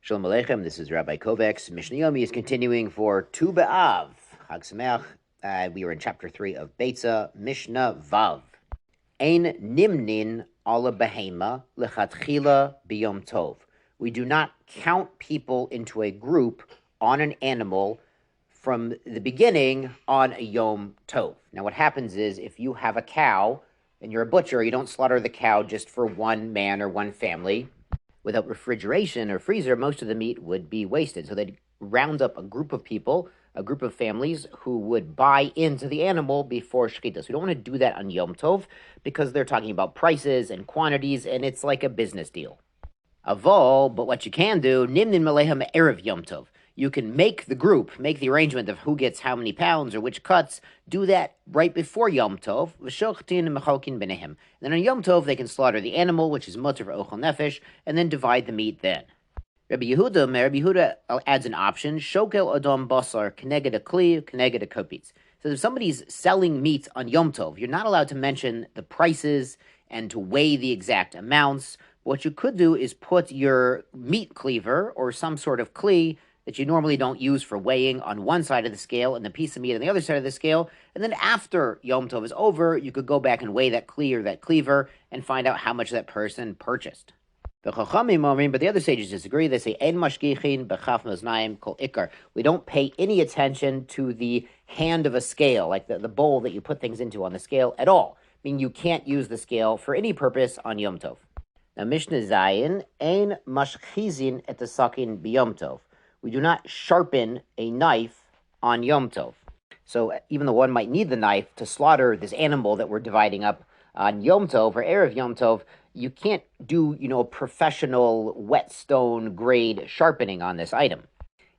Shalom Aleichem, this is Rabbi Kovacs. Mishnah Yomi is continuing for Tu B'Av, Chag Sameach. We are in chapter 3 of Beitzah, Mishnah Vav. Ein nimnin ala behema lechatchila biyom tov. We do not count people into a group on an animal from the beginning on a Yom Tov. Now what happens is, if you have a cow and you're a butcher, you don't slaughter the cow just for one man or one family. Without refrigeration or freezer, most of the meat would be wasted. So they'd round up a group of people, a group of families who would buy into the animal before shechita. So we don't want to do that on Yom Tov because they're talking about prices and quantities, and it's like a business deal. Avol, but what you can do, nimnin malehem erev Yom Tov. You can make the group, make the arrangement of who gets how many pounds or which cuts, do that right before Yom Tov, and then on Yom Tov, they can slaughter the animal, which is mutter for ochel nefesh, and then divide the meat then. Rabbi Yehuda adds an option, shokel adam basar, keneged a kli, keneged a kopitz. So if somebody's selling meat on Yom Tov, you're not allowed to mention the prices and to weigh the exact amounts. What you could do is put your meat cleaver or some sort of kli that you normally don't use for weighing on one side of the scale and the piece of meat on the other side of the scale. And then after Yom Tov is over, you could go back and weigh that kli or that cleaver and find out how much that person purchased. The Chachamim, but the other sages disagree. They say, Ein mashgichin b'chaf maznayim kol ikar. We don't pay any attention to the hand of a scale, like the bowl that you put things into on the scale at all. Meaning you can't use the scale for any purpose on Yom Tov. Now Mishnah Zayin, Ein mashchizin et sakin b'Yom Tov. We do not sharpen a knife on Yom Tov. So even though one might need the knife to slaughter this animal that we're dividing up on Yom Tov or Erev Yom Tov, you can't do, a professional whetstone grade sharpening on this item.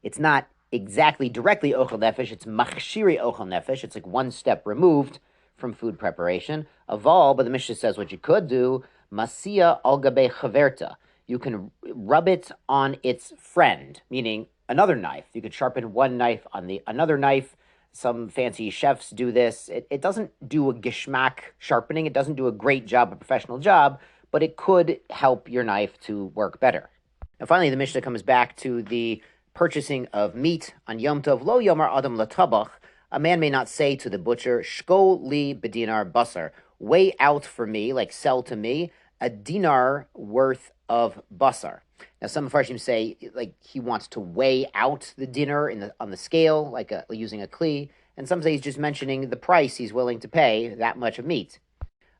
It's not exactly directly ochel nefesh, it's machshiri ochel nefesh. It's like one step removed from food preparation. Aval, but the Mishnah says what you could do, masia al gabe chaverta. You can rub it on its friend, meaning another knife. You could sharpen one knife on another knife. Some fancy chefs do this. It doesn't do a geschmack sharpening. It doesn't do a great job, a professional job, but it could help your knife to work better. And finally, the Mishnah comes back to the purchasing of meat on Yom Tov. Lo yomar adam latabach. A man may not say to the butcher, shko li bedinar basar. Weigh out for me, like sell to me, a dinar worth of basar. Now, some Mepharshim say like he wants to weigh out the dinner on the scale, like using a kli, and some say he's just mentioning the price he's willing to pay, that much of meat.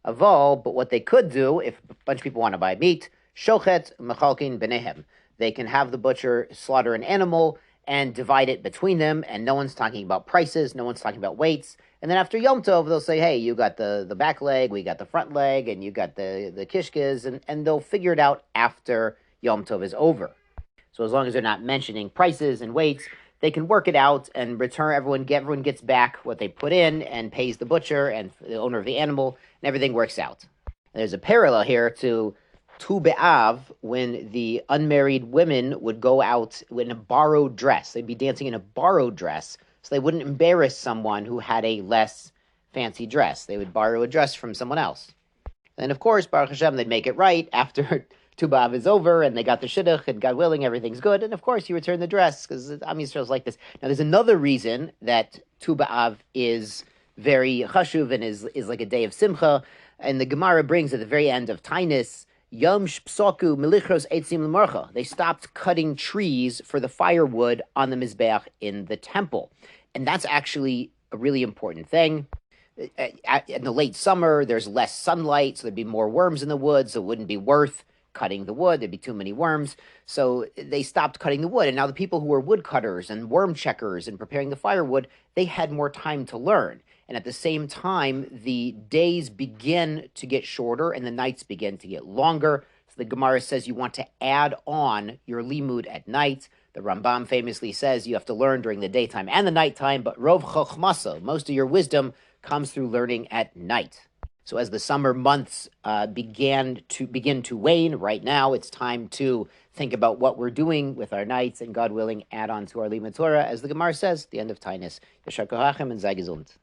Avol, but what they could do, if a bunch of people want to buy meat, shochet mechalkin benehem. They can have the butcher slaughter an animal and divide it between them, and no one's talking about prices, no one's talking about weights. And then after Yom Tov, they'll say, hey, you got the back leg, we got the front leg, and you got the kishkas, and they'll figure it out after Yom Tov is over. So as long as they're not mentioning prices and weights, they can work it out and return, everyone gets back what they put in and pays the butcher and the owner of the animal, and everything works out. And there's a parallel here to Tu B'Av, when the unmarried women would go out in a borrowed dress. They'd be dancing in a borrowed dress, so they wouldn't embarrass someone who had a less fancy dress. They would borrow a dress from someone else. And of course, Baruch Hashem, they'd make it right after Tu B'Av is over, and they got the shidduch, and God willing, everything's good. And of course, you return the dress, because Am Yisrael's like this. Now, there's another reason that Tu B'Av is very chashuv and is like a day of simcha, and the Gemara brings at the very end of Tainus, Yom shpsoku melichros eitzim l'marcha. They stopped cutting trees for the firewood on the Mizbeach in the temple. And that's actually a really important thing. In the late summer, there's less sunlight, so there'd be more worms in the wood, so it wouldn't be worth cutting the wood. There'd be too many worms. So they stopped cutting the wood. And now the people who were woodcutters and worm checkers and preparing the firewood, they had more time to learn. And at the same time, the days begin to get shorter and the nights begin to get longer. So the Gemara says you want to add on your limud at night. The Rambam famously says you have to learn during the daytime and the nighttime, but rov chochmasa, most of your wisdom comes through learning at night. So as the summer months begin to wane, right now it's time to think about what we're doing with our nights and, God willing, add on to our limud Torah, as the Gemara says, the end of Tainus. Yeshar kochachem and sei gesund.